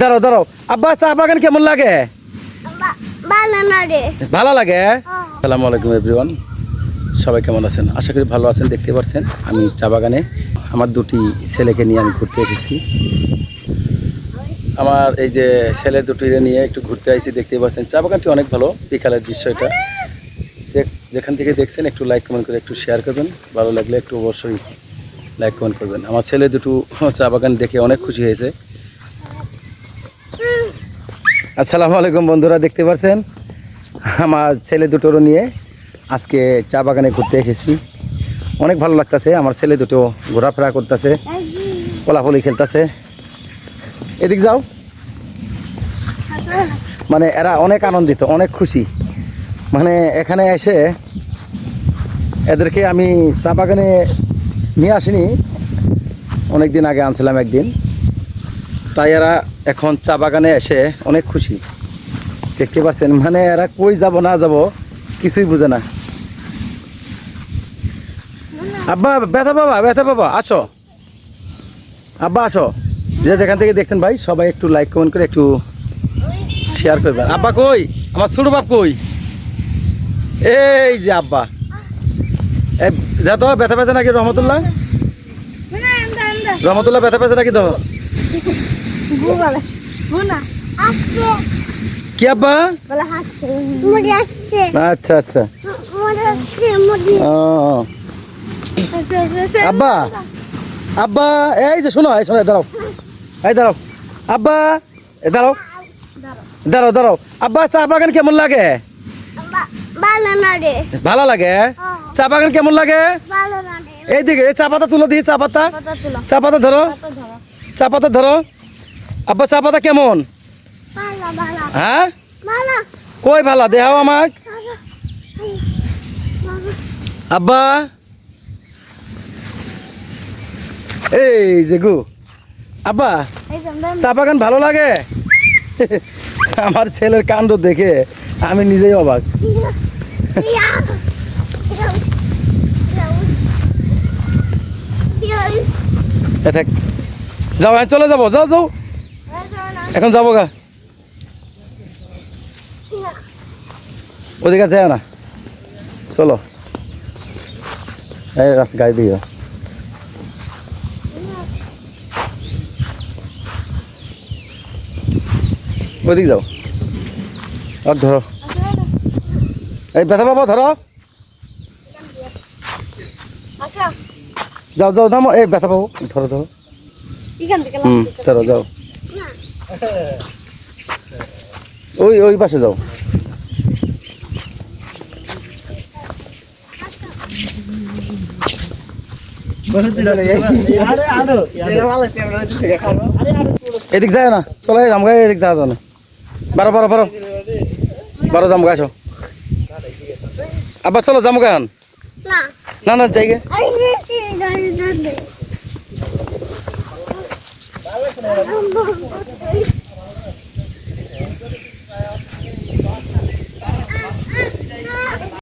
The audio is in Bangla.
দাঁড়াও দাঁড়াও, আব্বা চা বাগান কেমন লাগে? ভালো লাগে। আসসালামু আলাইকুম এভরিওয়ান, সবাই কেমন আছেন? আশা করি ভালো আছেন। দেখতে পাচ্ছেন আমি চা বাগানে আমার দুটি ছেলেকে নিয়ে আমি ঘুরতে এসেছি। আমার এই যে ছেলে দুটিকে নিয়ে একটু ঘুরতে আসছি। দেখতে পাচ্ছেন চা বাগানটি অনেক ভালো। বিকালের দৃশ্য এটা। যেখান থেকে দেখছেন একটু লাইক কমেন্ট করে একটু শেয়ার করবেন। ভালো লাগলে একটু অবশ্যই লাইক কমেন্ট করবেন। আমার ছেলে দুটো চা বাগান দেখে অনেক খুশি হয়েছে। আসসালামু আলাইকুম বন্ধুরা, দেখতে পাচ্ছেন আমার ছেলে দুটোরও নিয়ে আজকে চা বাগানে ঘুরতে এসেছি। অনেক ভালো লাগতেছে। আমার ছেলে দুটো ঘোরাফেরা করতেছে, কোলাকুলি খেলতেছে। এদিক যাও। মানে এরা অনেক আনন্দিত, অনেক খুশি। মানে এখানে এসে এদেরকে আমি চা বাগানে নিয়ে আসিনি, অনেক দিন আগে আনছিলাম একদিন। তাই এরা এখন চা বাগানে এসে অনেক খুশি। দেখতে পাচ্ছেন মানে এরা কই যাব না যাব কিছুই বুঝে না। আব্বা ব্যথা বাবা আসো, আব্বা আসো। যে যেখান থেকে দেখছেন ভাই সবাই একটু লাইক কমেন্ট করে একটু শেয়ার করবেন। আব্বা কই? আমার ছোট বাপ কই? এই যে আব্বা। দেখো ব্যথা পেয়েছে নাকি রহমতুল্লাহ? রহমতুল্লাহ ব্যথা পেয়েছে নাকি? দেখো কি আব্বা? আচ্ছা আচ্ছা। আব্বা আব্বা এই যে শোনো, এই শোনো, দাঁড়াও, এই দাঁড়াও আব্বা, দাঁড়াও দাঁড়াও দাঁড়াও। আব্বা চা বাগান কেমন লাগে? ভালো লাগে। চা বাগান কেমন লাগে? এইদিকে চা পাতা তুলো দিই। চা পাতা, চা পাতা ধরো, চা পাতা ধরো। আব্বা চা পাতা কেমন? হ্যাঁ কই ভালো দেখাও আমাক। আব্বা এই যে গু আব্বা চা বাগান ভালো লাগে? আমার ছেলের কাণ্ড দেখে আমি নিজেই অবাক। যাও চলে যাবো, যাও যাও এখন যাবো গা। ওদিকে যায় না, চলো এই গাড়ি দিয়ে ওদিকে যাও। আর ধরো এই ব্যথা পাবো, ধরো যাও যাও নামো। এই ব্যথা পাবো, ধরো ধরো। ধরো যাও, ওই ওই পাশে যাও। এদিক যায় না, চলো জামগা এদিক যাওয়া যাও না। বারো বারো বারো বারো জামগা আসো। আবার চলো জামগা এখন। না না জায়গা